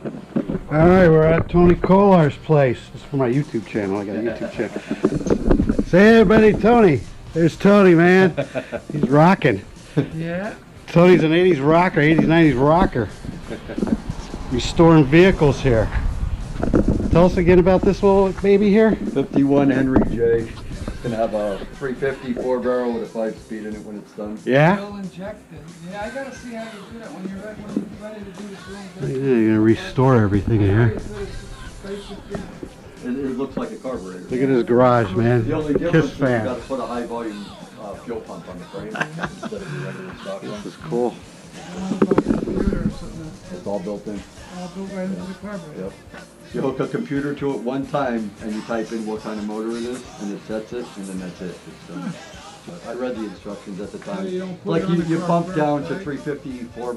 Alright, we're at Tony Kolar's place. This is for my YouTube channel. I got a YouTube channel. Say hey everybody, Tony. There's Tony, man. He's rocking. Yeah. Tony's an 80s rocker, 80s, 90s rocker. Restoring vehicles here. Tell us again about this little baby here. 51 Henry J. It's gonna have a 350 4-barrel with a 5-speed in it when it's done. Yeah? Fuel injected. Yeah, I gotta see how you do that when you're ready to do this Yeah, room. you're gonna restore everything here. It looks like a carburetor. Look at his garage, man. The only difference Kiss is you fan. got to put a high volume fuel pump on the frame instead of the regular stock one. This is cool. It's all built in. I'll go right into the carburetor. Yep. You hook a computer to it one time and you type in what kind of motor it is and it sets it and then that's it. It's done. I read the instructions at the time. you don't put Like it on the you pump carburetor, down to right? 350 or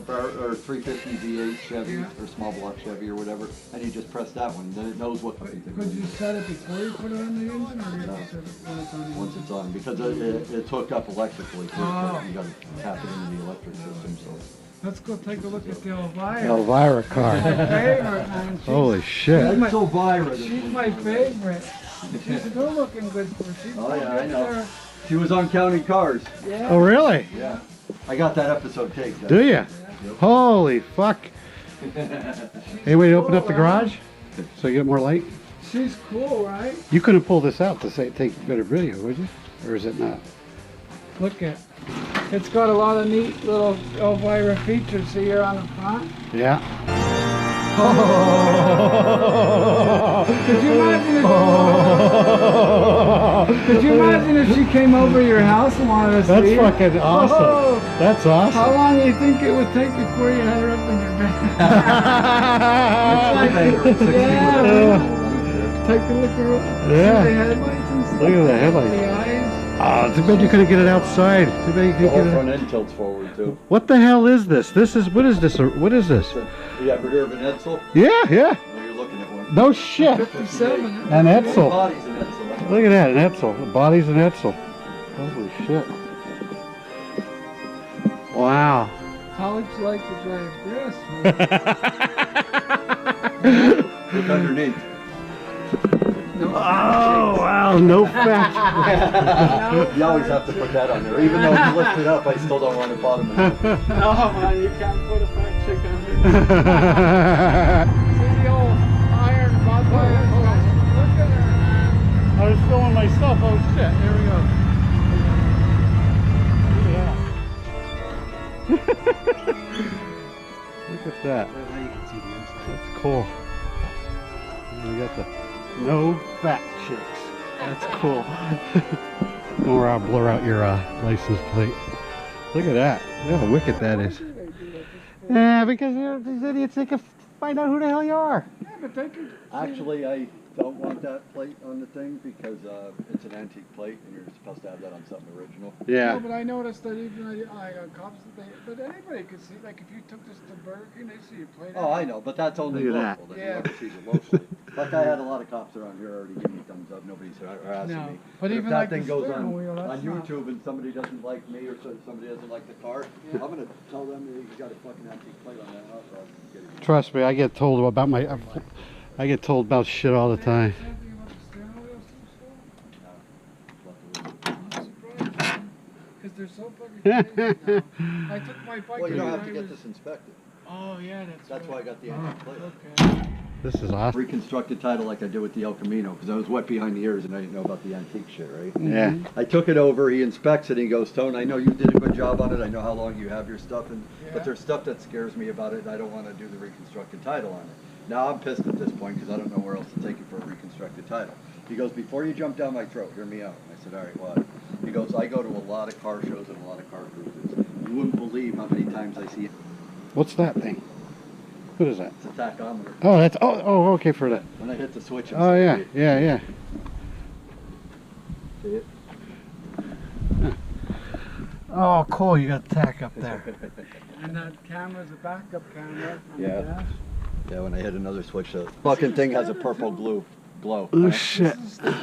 350 V8 Chevy Yeah. or small block Chevy or whatever, and you just press that one. Then it knows what. Could you set it before you put it on the engine, or you have to set it when it's on the Once engine? it's on, because it's hooked up electrically. Too, Oh. so you got to tap it into the electric system. So. Let's go take a look at the Elvira. Elvira Car. My favorite, man. Holy shit. That's so viral. She's my favorite. She's still looking good for her. She's Oh, yeah, good I know. there. She was on Counting Cars. Yeah. Oh, really? Yeah. I got that episode taped. Do ya? Yep. Holy fuck. Any way to open up the garage so you get more light? She's cool, right? You couldn't pull this out to say take better video, would you? Or is it not? Look at. It's got a lot of neat little Elvira features here on the front. Yeah. Could you imagine if she came over to your house and wanted to That's see her? fucking awesome. Oh, That's how awesome. long do you think it would take before you had her up in your bed? Take a look around. Yeah. See the headlights and stuff. Look at the headlights. The eyes. Oh, too bad you couldn't get it outside. Too bad you The couldn't whole get front it. end tilts forward too. What the hell is this? This is what is this? What is this? You ever heard of an Edsel? Yeah, yeah. Well, you're looking at one. No shit. 57. An The Edsel. body's an Edsel. Look at that, an Edsel. The body's an Edsel. Holy shit. Wow. How would you like to drive this? Look underneath. No. Oh, wow. No fact. You always have to put that on there. Even though you lift it up, I still don't want it bottom end. No, man, you can't put a fat chick on there. See the old iron rod wire? Look at her, man. I was filming myself. Oh shit. Here we go. Look at that. That's cool. And we got the no fat chicks. That's cool. Don't worry, I'll blur out your license plate. Look at that. Look how wicked that is. Yeah, because these idiots, they can find out who the hell you are. Yeah, but they could. Actually, I don't want that plate on the thing because it's an antique plate and you're supposed to have that on something original. No, but I noticed that even I got cops, but anybody could see. Like if you took this to Burger King, they see your plate. Oh, I know, but that's only Look at local. that. Whoever sees it locally. Like I had a lot of cops around here already giving me thumbs up. Nobody's harassing No, me. but if even that like thing the goes steering on, wheel, that's not- YouTube and somebody doesn't like me or somebody doesn't like the car, Yeah. I'm gonna tell them that you got a fucking antique plate on that house. So I can get it. Trust me, I get told about I get told about shit all the time. Anything about the steering wheels too, so? Luckily. I'm surprised, because they're so fucking crazy now. I took my bike. Well, you don't and have to I get was- this inspected. Oh yeah, That's why I got the antique plate. Okay. This is awesome. Reconstructed title like I did with the El Camino because I was wet behind the ears and I didn't know about the antique shit, right? Yeah. I took it over, he inspects it, and he goes, Tone, I know you did a good job on it, I know how long you have your stuff, Yeah. but there's stuff that scares me about it, and I don't want to do the reconstructed title on it. Now I'm pissed at this point because I don't know where else to take it for a reconstructed title. He goes, before you jump down my throat, hear me out. I said, all right, what? He goes, I go to a lot of car shows and a lot of car cruises. You wouldn't believe how many times I see it. What's that thing? What is that? It's a tachometer. Oh, that's okay for that. When I hit the switch, Oh yeah, yeah. See it? Oh, cool. You got tack up there. And that camera's a backup camera. on the Yeah. dash. Yeah, when I hit another switch, the fucking thing has a purple glow. Oh shit. This is the-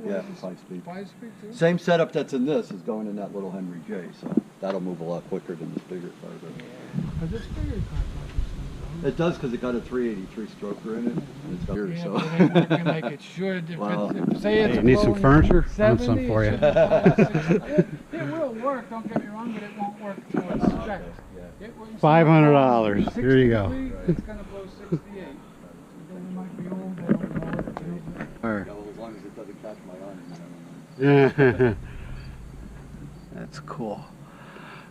Yeah, 5-speed. 5-speed too? Same setup that's in this is going in that little Henry J, so that'll move a lot quicker than this bigger car. But this bigger car probably It does because it got a 383 stroker in it. And it's got Yeah, so. but it ain't working like it should. If Well, if, say it's Hey, need some blowing furniture? I have 70, some for it you. should blow 60. It will work, don't get me wrong, but it won't work to its Okay, spec. yeah. It will- $500. Here you go. 63, it's gonna blow 68. Then it might be old, I don't know what it is. Or- Yeah, well, as long as it doesn't catch my arm. Yeah. That's cool.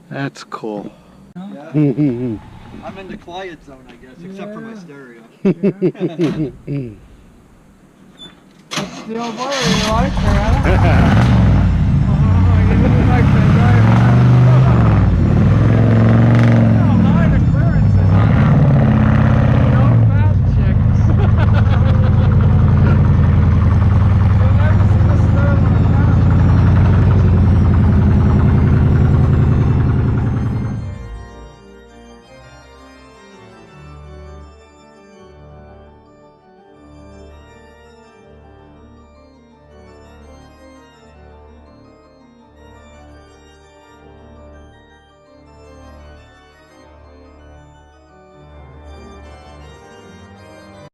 That's cool. Yeah. Yeah. I'm in the quiet zone, I guess, except for my Yeah. stereo. Still blurry, you like that?